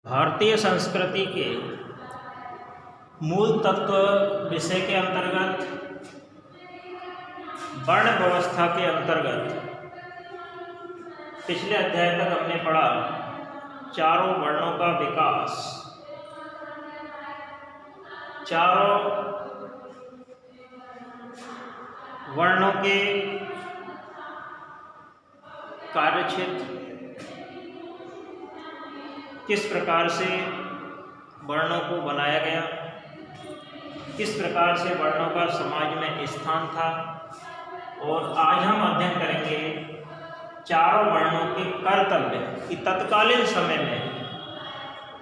भारतीय संस्कृति के मूल तत्व विषय के अंतर्गत वर्ण व्यवस्था के अंतर्गत पिछले अध्याय तक हमने पढ़ा चारों वर्णों का विकास, चारों वर्णों के कार्यक्षेत्र, किस प्रकार से वर्णों को बनाया गया, किस प्रकार से वर्णों का समाज में स्थान था। और आज हम अध्ययन करेंगे चारों वर्णों के कर्तव्य कि तत्कालीन समय में,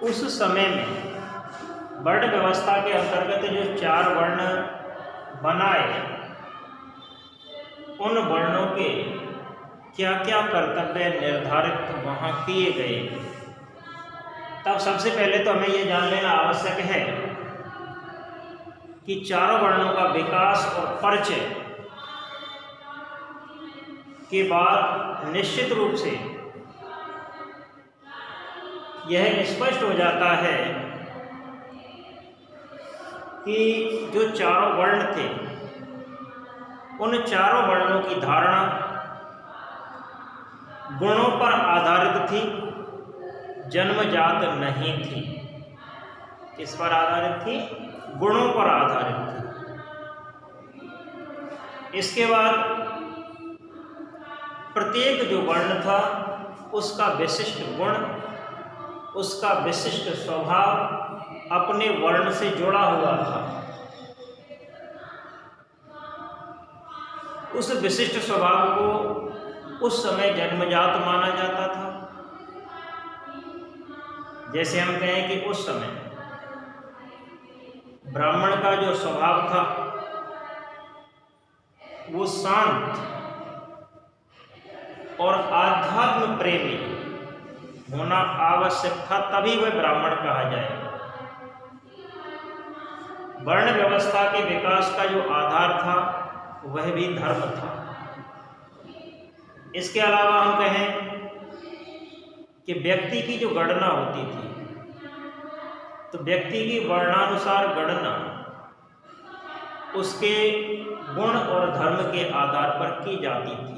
उस समय में वर्ण व्यवस्था के अंतर्गत जो चार वर्ण बनाए, उन वर्णों के क्या क्या कर्तव्य निर्धारित वहाँ किए गए। तब सबसे पहले तो हमें ये जान लेना आवश्यक है कि चारों वर्णों का विकास और परिचय के बाद निश्चित रूप से यह स्पष्ट हो जाता है कि जो चारों वर्ण थे, उन चारों वर्णों की धारणा गुणों पर आधारित थी, जन्मजात नहीं थी। किस पर आधारित थी? गुणों पर आधारित थी। इसके बाद प्रत्येक जो वर्ण था उसका विशिष्ट गुण, उसका विशिष्ट स्वभाव अपने वर्ण से जुड़ा हुआ था। उस विशिष्ट स्वभाव को उस समय जन्मजात माना जाता था। जैसे हम कहें कि उस समय ब्राह्मण का जो स्वभाव था वो शांत और आध्यात्म प्रेमी होना आवश्यक था, तभी वह ब्राह्मण कहा जाए। वर्ण व्यवस्था के विकास का जो आधार था वह भी धर्म था। इसके अलावा हम कहें कि व्यक्ति की जो गणना होती थी, तो व्यक्ति की वर्णानुसार गणना उसके गुण और धर्म के आधार पर की जाती थी।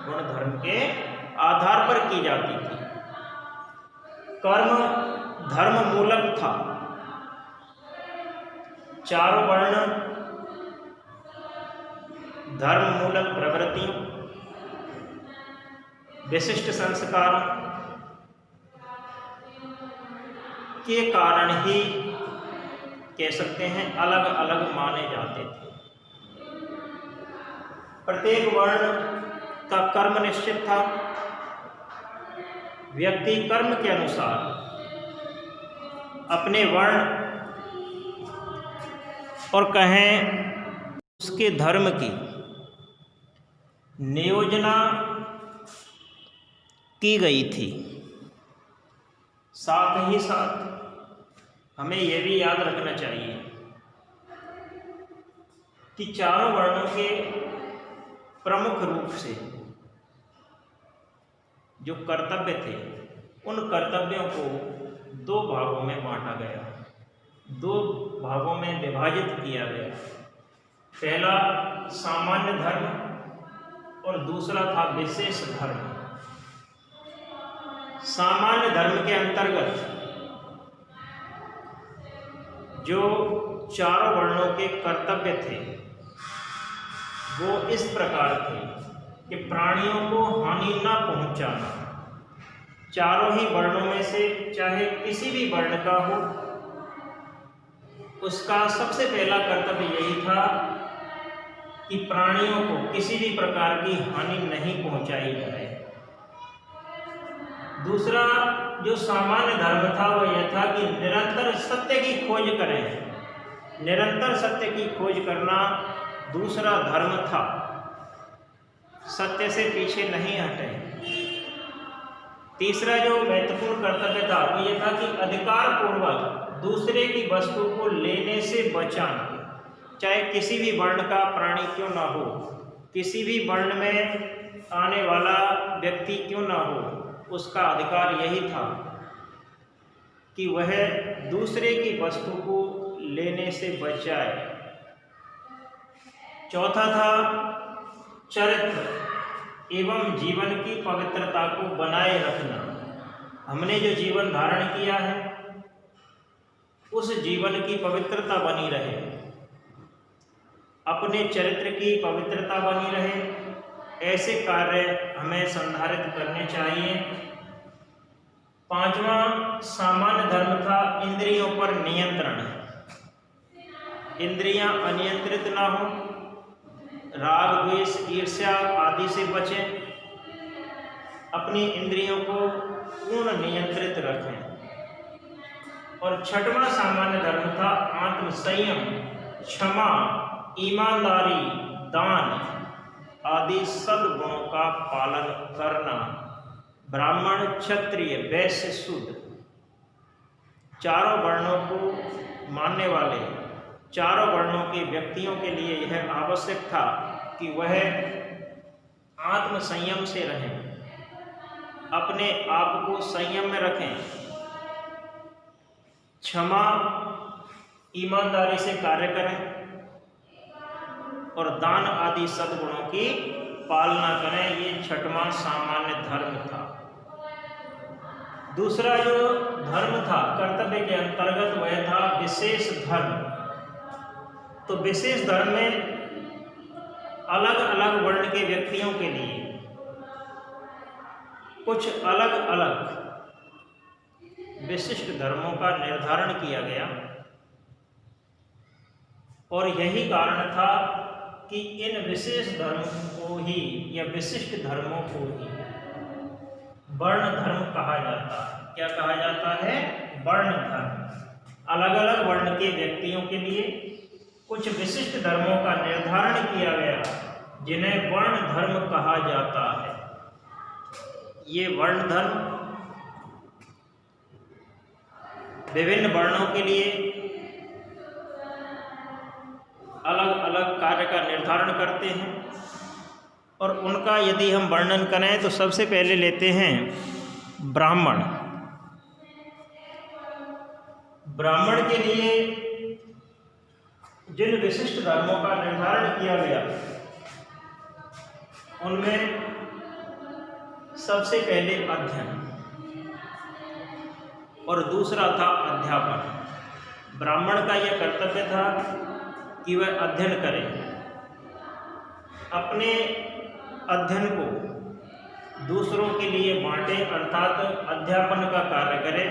गुण धर्म के आधार पर की जाती थी। कर्म धर्म मूलक था। चारों वर्ण धर्म मूलक प्रवृत्तियों, विशिष्ट संस्कारों के कारण ही कह सकते हैं अलग अलग माने जाते थे। प्रत्येक वर्ण का कर्म निश्चित था। व्यक्ति कर्म के अनुसार अपने वर्ण और कहें उसके धर्म की नियोजना की गई थी। साथ ही साथ हमें यह भी याद रखना चाहिए कि चारों वर्णों के प्रमुख रूप से जो कर्तव्य थे, उन कर्तव्यों को दो भागों में बांटा गया, दो भागों में विभाजित किया गया। पहला सामान्य धर्म और दूसरा था विशेष धर्म। सामान्य धर्म के अंतर्गत जो चारों वर्णों के कर्तव्य थे वो इस प्रकार थे कि प्राणियों को हानि न पहुंचाना। चारों ही वर्णों में से चाहे किसी भी वर्ण का हो, उसका सबसे पहला कर्तव्य यही था कि प्राणियों को किसी भी प्रकार की हानि नहीं पहुंचाई जाए। दूसरा जो सामान्य धर्म था वो यह था कि निरंतर सत्य की खोज करें। निरंतर सत्य की खोज करना दूसरा धर्म था। सत्य से पीछे नहीं हटें। तीसरा जो महत्वपूर्ण कर्तव्य था वो यह था कि अधिकार पूर्वक दूसरे की वस्तु को लेने से बचाना, चाहे किसी भी वर्ण का प्राणी क्यों ना हो, किसी भी वर्ण में आने वाला व्यक्ति क्यों ना हो, उसका अधिकार यही था कि वह दूसरे की वस्तु को लेने से बच जाए। चौथा था चरित्र एवं जीवन की पवित्रता को बनाए रखना। हमने जो जीवन धारण किया है उस जीवन की पवित्रता बनी रहे, अपने चरित्र की पवित्रता बनी रहे, ऐसे कार्य हमें संधारित करने चाहिए। पांचवा सामान्य धर्म था इंद्रियों पर नियंत्रण। इंद्रियां अनियंत्रित ना हो, राग द्वेष ईर्ष्या आदि से बचें, अपनी इंद्रियों को पूर्ण नियंत्रित रखें। और छठवां सामान्य धर्म था आत्म संयम, क्षमा, ईमानदारी, दान आदि सद्गुणों का पालन करना। ब्राह्मण, क्षत्रिय, वैश्य, शूद्र चारों वर्णों को मानने वाले चारों वर्णों के व्यक्तियों के लिए यह आवश्यक था कि वह आत्म संयम से रहें, अपने आप को संयम में रखें, क्षमा ईमानदारी से कार्य करें और दान आदि सद्गुणों की पालना करें। ये छठवां सामान्य धर्म था। दूसरा जो धर्म था कर्तव्य के अंतर्गत वह था विशेष धर्म। तो विशेष धर्म में अलग अलग वर्ण के व्यक्तियों के लिए कुछ अलग अलग विशिष्ट धर्मों का निर्धारण किया गया और यही कारण था कि इन विशेष धर्मों को ही या विशिष्ट धर्मों को ही वर्ण धर्म कहा जाता है। क्या कहा जाता है? वर्ण धर्म। अलग अलग वर्ण के व्यक्तियों के लिए कुछ विशिष्ट धर्मों का निर्धारण किया गया जिन्हें वर्ण धर्म कहा जाता है। ये वर्ण धर्म विभिन्न वर्णों के लिए अलग अलग कार्य का निर्धारण करते हैं और उनका यदि हम वर्णन करें तो सबसे पहले लेते हैं ब्राह्मण। ब्राह्मण के लिए जिन विशिष्ट धर्मों का निर्धारण किया गया उनमें सबसे पहले अध्ययन और दूसरा था अध्यापन। ब्राह्मण का यह कर्तव्य था कि वह अध्ययन करे, अपने अध्ययन को दूसरों के लिए बांटे, अर्थात अध्यापन का कार्य करे,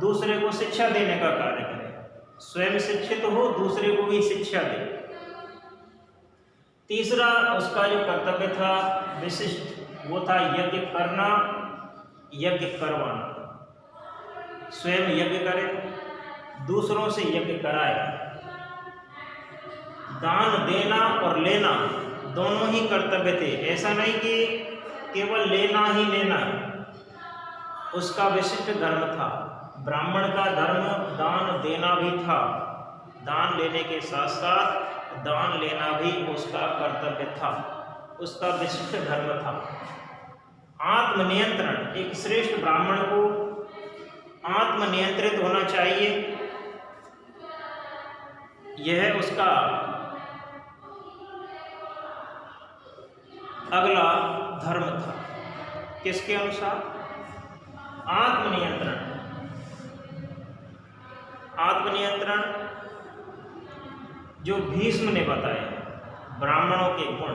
दूसरे को शिक्षा देने का कार्य करे, स्वयं शिक्षित हो, दूसरे को भी शिक्षा दे। तीसरा उसका जो कर्तव्य था विशिष्ट, वो था यज्ञ करना, यज्ञ करवाना। स्वयं यज्ञ करे, दूसरों से यज्ञ कराए। दान देना और लेना दोनों ही कर्तव्य थे। ऐसा नहीं कि केवल लेना ही लेना, उसका विशिष्ट धर्म था। ब्राह्मण का धर्म दान देना भी था, दान लेने के साथ साथ दान लेना भी उसका कर्तव्य था, उसका विशिष्ट धर्म था। आत्मनियंत्रण, एक श्रेष्ठ ब्राह्मण को आत्मनियंत्रित होना चाहिए, यह उसका अगला धर्म था। किसके अनुसार? आत्मनियंत्रण। आत्मनियंत्रण जो भीष्म ने बताया, ब्राह्मणों के गुण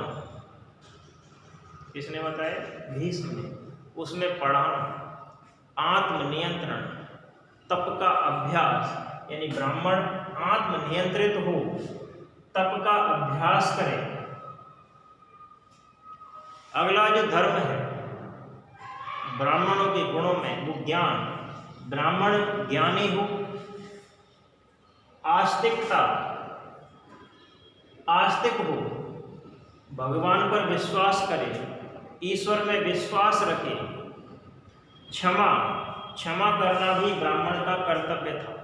किसने बताए? भीष्म ने। उसमें पढ़ाना, आत्मनियंत्रण, तप का अभ्यास, यानी ब्राह्मण आत्मनियंत्रित हो, तप का अभ्यास करे। अगला जो धर्म है ब्राह्मणों के गुणों में, वो ज्ञान। ब्राह्मण ज्ञानी हो, आस्तिकता, आस्तिक हो, भगवान पर विश्वास करे, ईश्वर में विश्वास रखे। क्षमा, क्षमा करना भी ब्राह्मण का कर्तव्य था।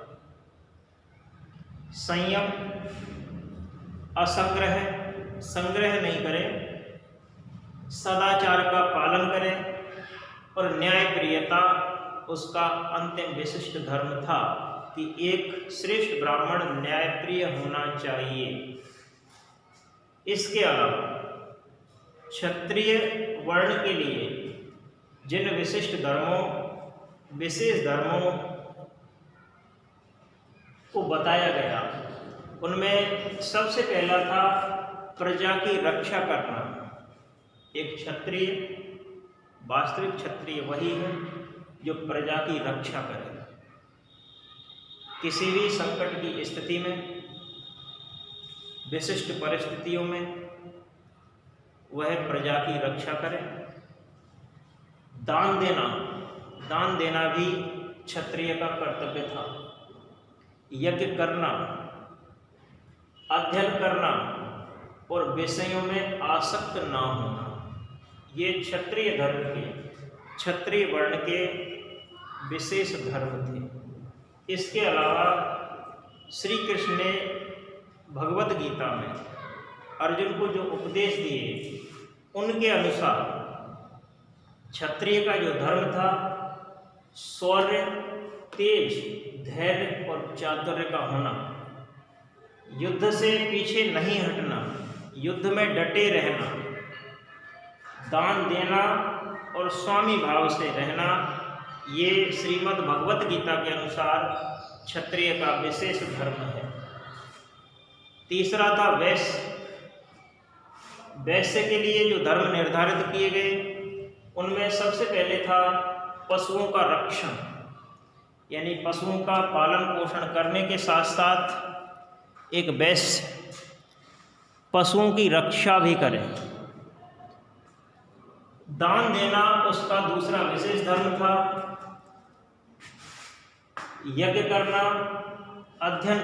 संयम, असंग्रह, संग्रह नहीं करे, सदाचार का पालन करें, और न्यायप्रियता उसका अंतिम विशिष्ट धर्म था कि एक श्रेष्ठ ब्राह्मण न्यायप्रिय होना चाहिए। इसके अलावा क्षत्रिय वर्ण के लिए जिन विशिष्ट धर्मों, विशेष धर्मों को बताया गया, उनमें सबसे पहला था प्रजा की रक्षा करना। एक क्षत्रिय, वास्तविक क्षत्रिय वही है जो प्रजा की रक्षा करे। किसी भी संकट की स्थिति में, विशिष्ट परिस्थितियों में वह प्रजा की रक्षा करे। दान देना भी क्षत्रिय का कर्तव्य था। यज्ञ करना, अध्ययन करना और विषयों में आसक्त ना होना, ये क्षत्रिय धर्म के, क्षत्रिय वर्ण के विशेष धर्म थे। इसके अलावा श्री कृष्ण ने भगवत गीता में अर्जुन को जो उपदेश दिए, उनके अनुसार क्षत्रिय का जो धर्म था, शौर्य, तेज, धैर्य और चातुर्य का होना, युद्ध से पीछे नहीं हटना, युद्ध में डटे रहना, दान देना और स्वामी भाव से रहना, ये श्रीमद् भगवत गीता के अनुसार क्षत्रिय का विशेष धर्म है। तीसरा था वैश्य। वैश्य के लिए जो धर्म निर्धारित किए गए, उनमें सबसे पहले था पशुओं का रक्षण, यानी पशुओं का पालन पोषण करने के साथ साथ एक वैश्य पशुओं की रक्षा भी करे। दान देना उसका दूसरा विशेष धर्म था। यज्ञ करना, अध्ययन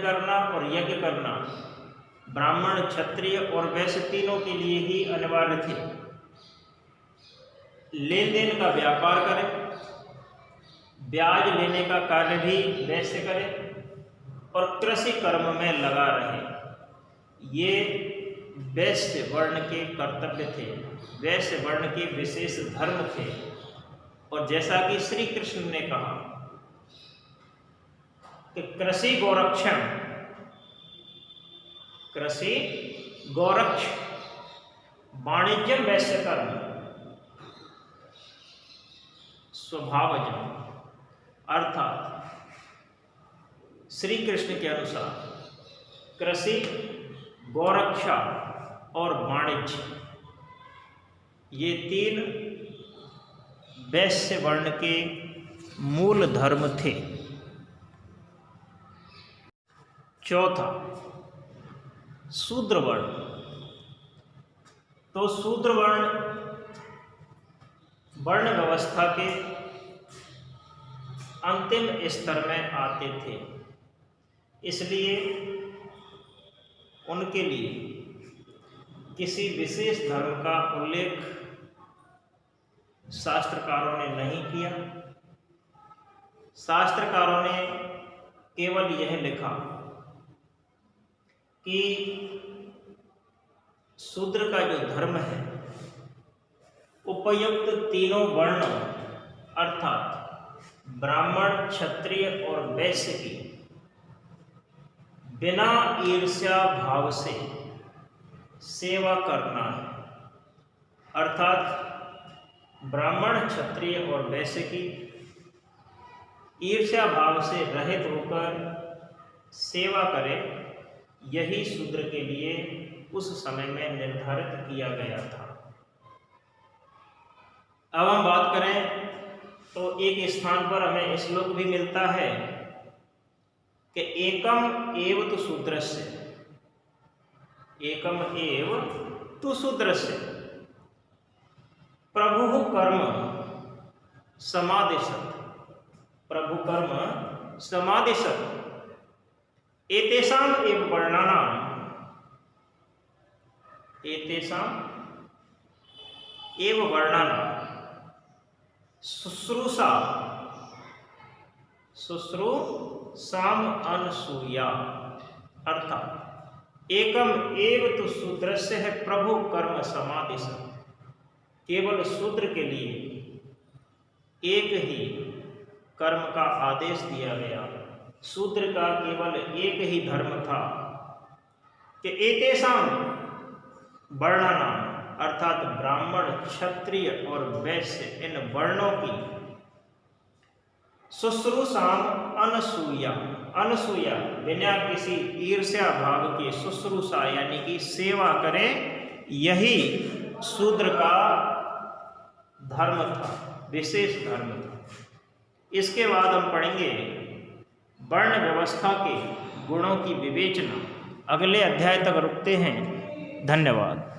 करना और यज्ञ करना ब्राह्मण, क्षत्रिय और वैश्य तीनों के लिए ही अनिवार्य थे। लेन देन का व्यापार करें, ब्याज लेने का कार्य भी वैश्य करें और कृषि कर्म में लगा रहे। ये वैश्य वर्ण के कर्तव्य थे, वैश्य वर्ण के विशेष धर्म थे। और जैसा कि श्री कृष्ण ने कहा कि कृषि गौरक्ष वाणिज्यम वैश्य कर्म स्वभावजम, अर्थात श्री कृष्ण के अनुसार कृषि, गौरक्षा और वाणिज्य, ये तीन वैश्य वर्ण के मूल धर्म थे। चौथा, शूद्र वर्ण। तो शूद्र वर्ण व्यवस्था के अंतिम स्तर में आते थे, इसलिए उनके लिए किसी विशेष धर्म का उल्लेख शास्त्रकारों ने नहीं किया। शास्त्रकारों ने केवल यह लिखा कि शूद्र का जो धर्म है, उपयुक्त तीनों वर्णों अर्थात ब्राह्मण, क्षत्रिय और वैश्य की बिना ईर्ष्या भाव से सेवा करना है। अर्थात ब्राह्मण, क्षत्रिय और वैश्य की ईर्ष्या भाव से रहित होकर सेवा करे, यही शूद्र के लिए उस समय में निर्धारित किया गया था। अब हम बात करें तो एक स्थान पर हमें श्लोक भी मिलता है कि एकम एव तु शूद्रस्य, एकम एव तु शूद्रस्य प्रभु कर्म समादिशत, प्रभु कर्म समादिशत एतेषाम एव वर्णानाम, एतेषाम एव वर्णानाम शुश्रूषा, शुश्रूषाम अनसूया। अर्थात एकम एव तु शूद्रस्य है प्रभु कर्म समादिशत, केवल शूद्र के लिए एक ही कर्म का आदेश दिया गया। शूद्र का केवल एक ही धर्म था कि एतेषां वर्णानां अर्थात ब्राह्मण, क्षत्रिय और वैश्य, इन वर्णों की शुश्रूषाम अनसूया, अनसूया बिना किसी ईर्ष्या भाव के शुश्रूषा यानी कि सेवा करें, यही शूद्र का धर्म था, विशेष धर्म था। इसके बाद हम पढ़ेंगे वर्ण व्यवस्था के गुणों की विवेचना। अगले अध्याय तक रुकते हैं। धन्यवाद।